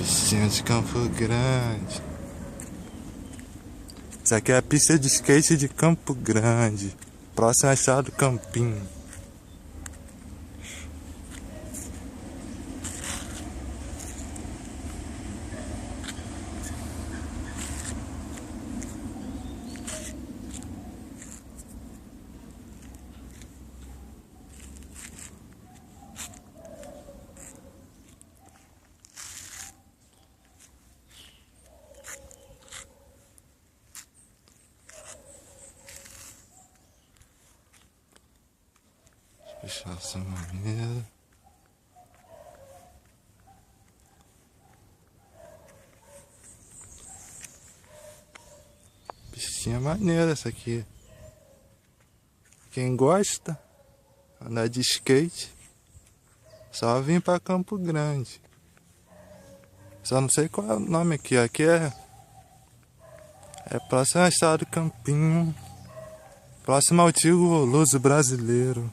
Piscina de Campo Grande. Isso aqui é a pista de skate de Campo Grande. Próximo à estrada do Campinho. Fechar essa maneira. Piscina maneira essa aqui. Quem gosta andar de skate, só vir pra Campo Grande. Só não sei qual é o nome aqui. Aqui é próximo à estrada do Campinho. Próximo ao antigo Luso Brasileiro.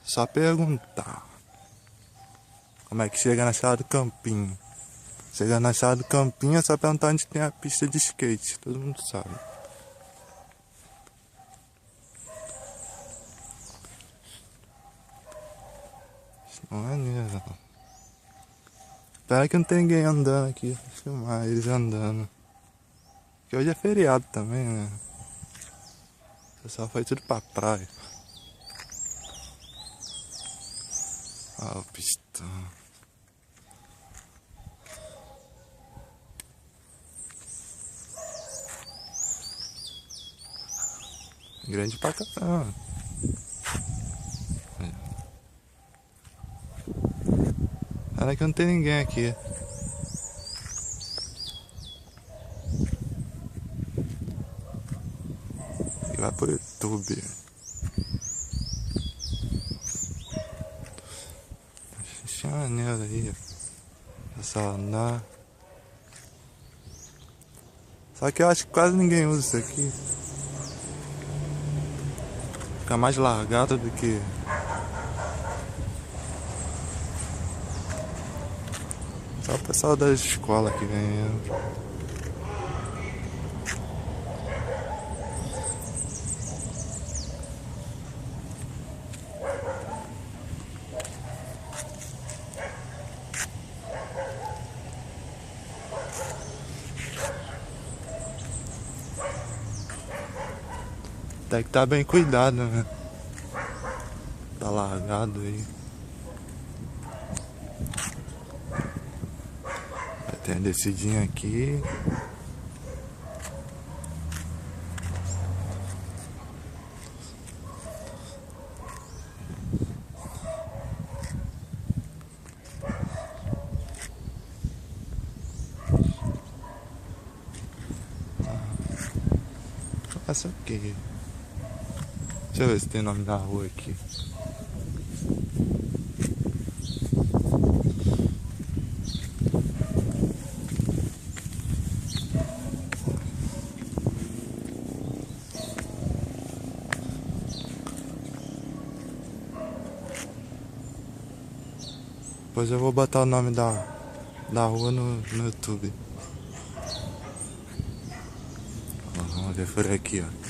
Só perguntar como é que chega na estrada do Campinho. Chega na estrada do Campinho é só perguntar onde tem a pista de skate. Todo mundo sabe. Não é mesmo. Espera que não tem ninguém andando aqui. Vou filmar eles andando. Porque hoje é feriado também, né? O pessoal foi tudo pra praia. Olha o pistão. Grande pra caramba. Olha que não tem ninguém aqui. E vai pro YouTube. Deixa maneiro aí. É só andar. Só que eu acho que quase ninguém usa isso aqui. Fica mais largado do que... Só o pessoal da escola que vem. Tem que estar bem cuidado, né? Tá largado aí. Tem a descidinha aqui. Essa aqui. Deixa eu ver se tem nome da rua aqui. Depois eu vou botar o nome da rua no YouTube. Vamos ver por aqui, ó.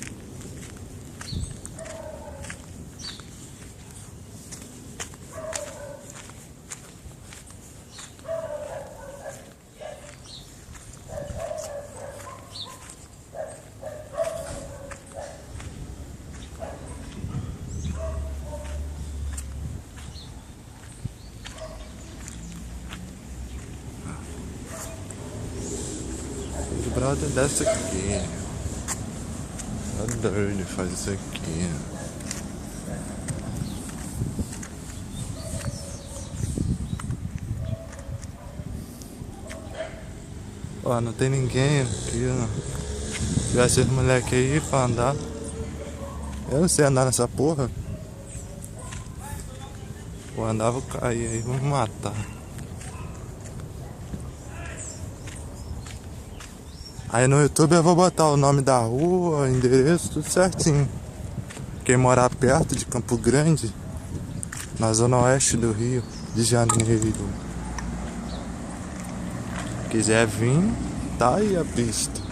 O brother dessa aqui. Tá doido, faz isso aqui. Ó, não tem ninguém aqui, ó. Se tivesse esse moleque aí pra andar. Eu não sei andar nessa porra. Vou andar, vou cair aí, vou me matar. Aí no YouTube eu vou botar o nome da rua, o endereço, tudo certinho. Quem morar perto de Campo Grande, na zona oeste do Rio de Janeiro, quiser vir, tá aí a pista.